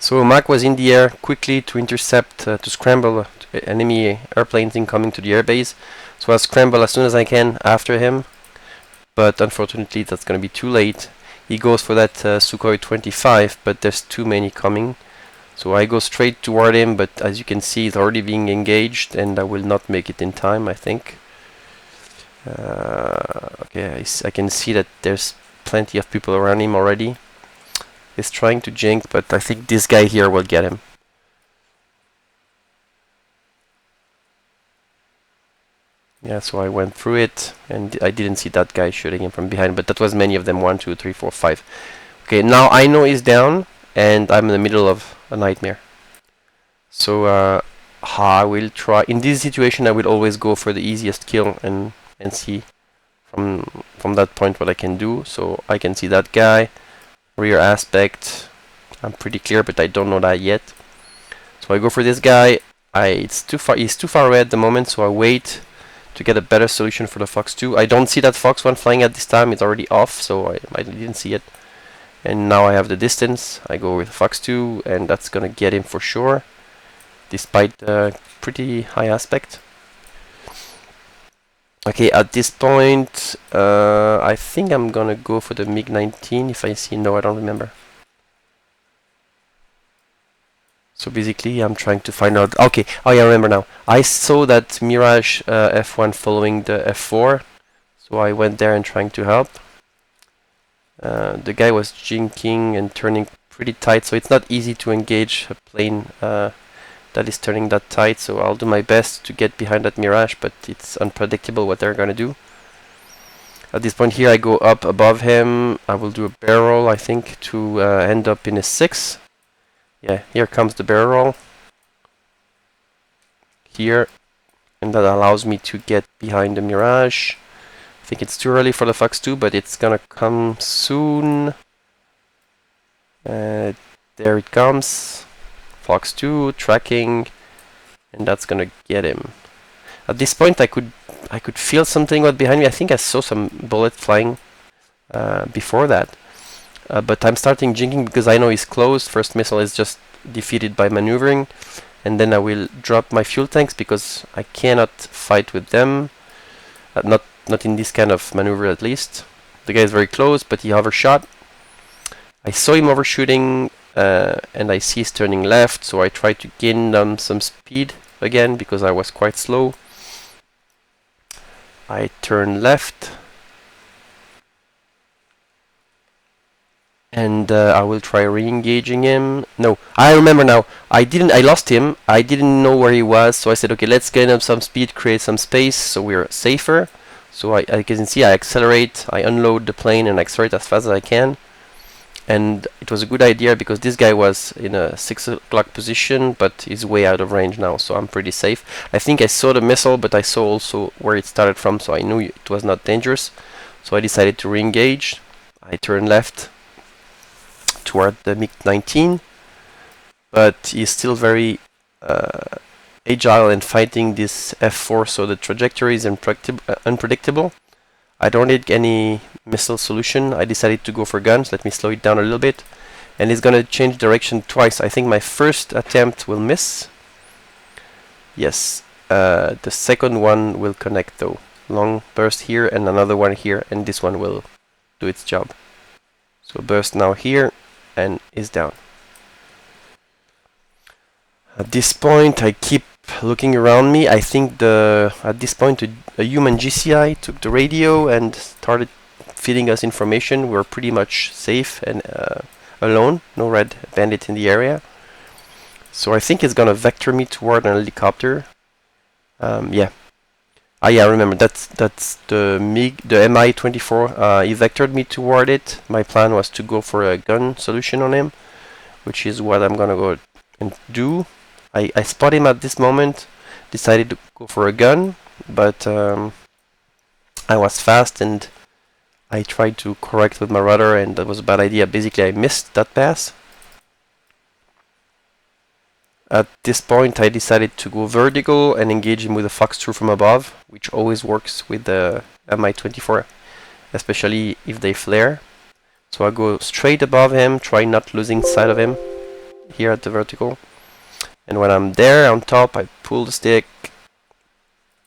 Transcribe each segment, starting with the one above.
So Mac was in the air quickly to intercept, to scramble enemy airplanes incoming to the airbase. So I scramble as soon as I can after him, but unfortunately that's going to be too late. He goes for that Sukhoi 25, but there's too many coming. So I go straight toward him, but as you can see, he's already being engaged, and I will not make it in time, I think. Okay, I can see that there's plenty of people around him already. He's trying to jink, but I think this guy here will get him. Yeah, so I went through it, and I didn't see that guy shooting him from behind, but that was many of them. 1, 2, 3, 4, 5. Okay, now I know he's down, and I'm in the middle of a nightmare. So I will try. In this situation, I will always go for the easiest kill and see from that point what I can do. So I can see that guy, rear aspect. I'm pretty clear, but I don't know that yet. So I go for this guy. It's too far. He's too far away at the moment, so I wait to get a better solution for the Fox 2. I don't see that Fox 1 flying at this time. It's already off, so I didn't see it. And now I have the distance. I go with Fox 2, and that's gonna get him for sure, despite the pretty high aspect. Okay, at this point, I think I'm gonna go for the MiG-19 if I see. No, I don't remember. So basically, I'm trying to find out. Okay, oh yeah, I remember now. I saw that Mirage F1 following the F4, so I went there and trying to help. The guy was jinking and turning pretty tight, so it's not easy to engage a plane that is turning that tight. So I'll do my best to get behind that Mirage, but it's unpredictable what they're gonna do. At this point here, I go up above him. I will do a barrel roll, I think, to end up in a 6. Yeah, here comes the barrel roll. Here, and that allows me to get behind the Mirage. I think it's too early for the Fox 2, but it's gonna come soon. There it comes. Fox 2 tracking, and that's gonna get him. At this point, I could feel something was behind me. I think I saw some bullet flying before that. But I'm starting jinking because I know he's close. First missile is just defeated by maneuvering, and then I will drop my fuel tanks because I cannot fight with them. Not in this kind of maneuver, at least. The guy is very close, but he overshot. I saw him overshooting, and I see he's turning left, so I try to gain some speed again because I was quite slow. I turn left. And I will try re-engaging him. No, I remember now. I lost him. I didn't know where he was, so I said, okay, let's gain him some speed, create some space, so we're safer. So I can see I accelerate, I unload the plane and accelerate as fast as I can. And it was a good idea because this guy was in a 6 o'clock position, but he's way out of range now, so I'm pretty safe. I think I saw the missile, but I saw also where it started from, so I knew it was not dangerous. So I decided to re-engage. I turned left toward the MiG-19, but he's still very agile and fighting this F4, so the trajectory is unpredictable. I don't need any missile solution. I decided to go for guns. Let me slow it down a little bit. And it's gonna change direction twice. I think my first attempt will miss. Yes, the second one will connect though. Long burst here and another one here, and this one will do its job. So burst now here and is down. At this point, I keep looking around me. I think at this point a human GCI took the radio and started feeding us information. We're pretty much safe and alone. No red bandit in the area. So I think it's gonna vector me toward an helicopter. Yeah. Ah, yeah, I remember. That's the MiG, the Mi-24. He vectored me toward it. My plan was to go for a gun solution on him, which is what I'm gonna go and do. I spot him at this moment, decided to go for a gun, but I was fast and I tried to correct with my rudder, and that was a bad idea. Basically, I missed that pass. At this point, I decided to go vertical and engage him with a Fox 2 from above, which always works with the Mi-24, especially if they flare. So I go straight above him, try not losing sight of him. here at the vertical. And when I'm there on top, I pull the stick,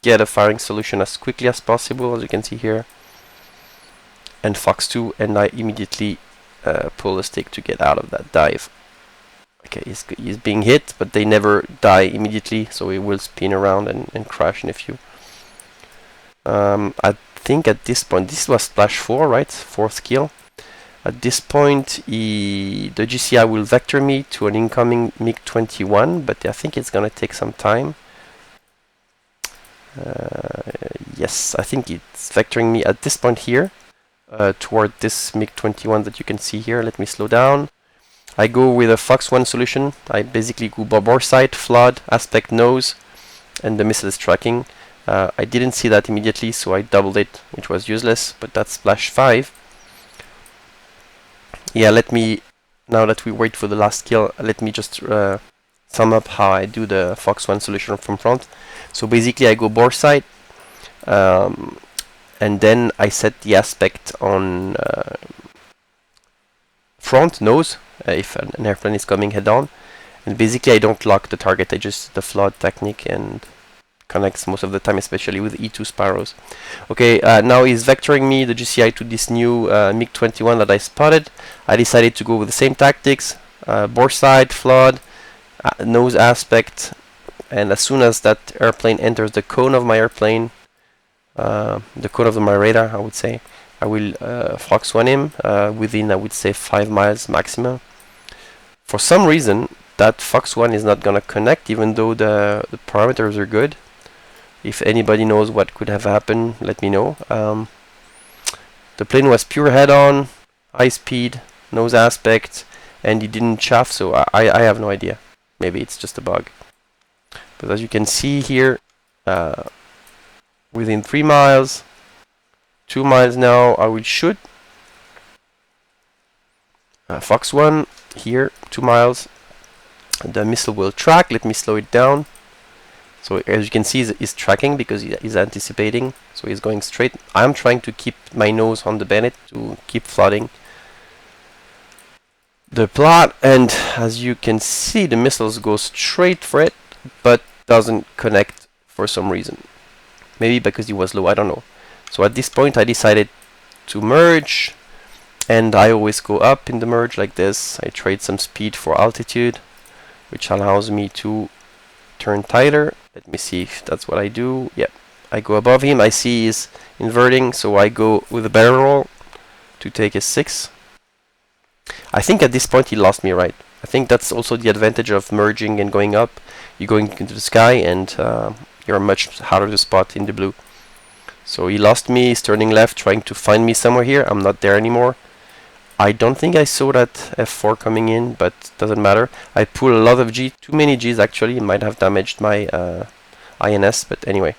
get a firing solution as quickly as possible, as you can see here, and Fox 2, and I immediately pull the stick to get out of that dive. Okay, he's being hit, but they never die immediately, so he will spin around and crash in a few. I think at this point, this was splash 4, right? 4th kill. At this point, the GCI will vector me to an incoming MiG-21, but I think it's gonna take some time. Yes, I think it's vectoring me at this point here, toward this MiG-21 that you can see here. Let me slow down. I go with a Fox 1 solution. I basically go bore sight, flood, aspect, nose, and the missile is tracking. I didn't see that immediately, so I doubled it, which was useless, but that's splash 5. Yeah, let me, now that we wait for the last kill, let me just sum up how I do the Fox 1 solution from front. So basically I go bore sight, and then I set the aspect on front, nose, if an airplane is coming head on. And basically I don't lock the target, I just the flood technique and connects most of the time, especially with E2 Sparrows. Okay, now he's vectoring me, the GCI, to this new MiG-21 that I spotted. I decided to go with the same tactics, bore sight, flood, nose aspect, and as soon as that airplane enters the cone of my airplane, the cone of my radar, I would say, I will Fox 1 him within, I would say, 5 miles maximum. For some reason, that Fox 1 is not gonna connect, even though the parameters are good. If anybody knows what could have happened, let me know. The plane was pure head-on, high speed, nose aspect, and he didn't chaff, so I have no idea. Maybe it's just a bug. But as you can see here, within 3 miles, 2 miles now, I will shoot. Fox 1 here, 2 miles. The missile will track. Let me slow it down. So as you can see, he's tracking because he's anticipating. So he's going straight. I'm trying to keep my nose on the Bennett to keep flooding the plot, and as you can see, the missiles go straight for it, but doesn't connect for some reason. Maybe because he was low, I don't know. So at this point, I decided to merge, and I always go up in the merge like this. I trade some speed for altitude, which allows me to turn tighter. Let me see if that's what I do. Yep, I go above him. I see he's inverting, so I go with a barrel roll to take a 6. I think at this point he lost me, right? I think that's also the advantage of merging and going up. You're going into the sky, and you're much harder to spot in the blue. So he lost me. He's turning left, trying to find me somewhere here. I'm not there anymore. I don't think I saw that F4 coming in, but doesn't matter. I pull a lot of G, too many Gs actually. It might have damaged my INS, but anyway.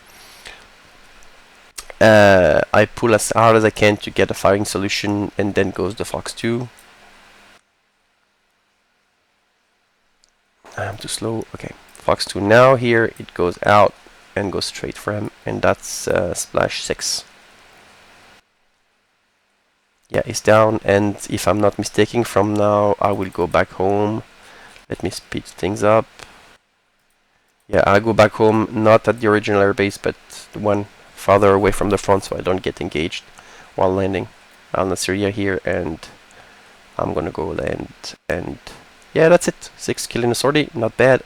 I pull as hard as I can to get a firing solution, and then goes the Fox 2. I'm too slow. Okay, Fox 2 now here. It goes out and goes straight for him, and that's splash 6. Yeah, it's down, and if I'm not mistaken, from now I will go back home. Let me speed things up. Yeah, I go back home, not at the original airbase, but one farther away from the front, so I don't get engaged while landing on the Syria here, and I'm gonna go land, and yeah, that's it. 6 kill in a sortie, not bad.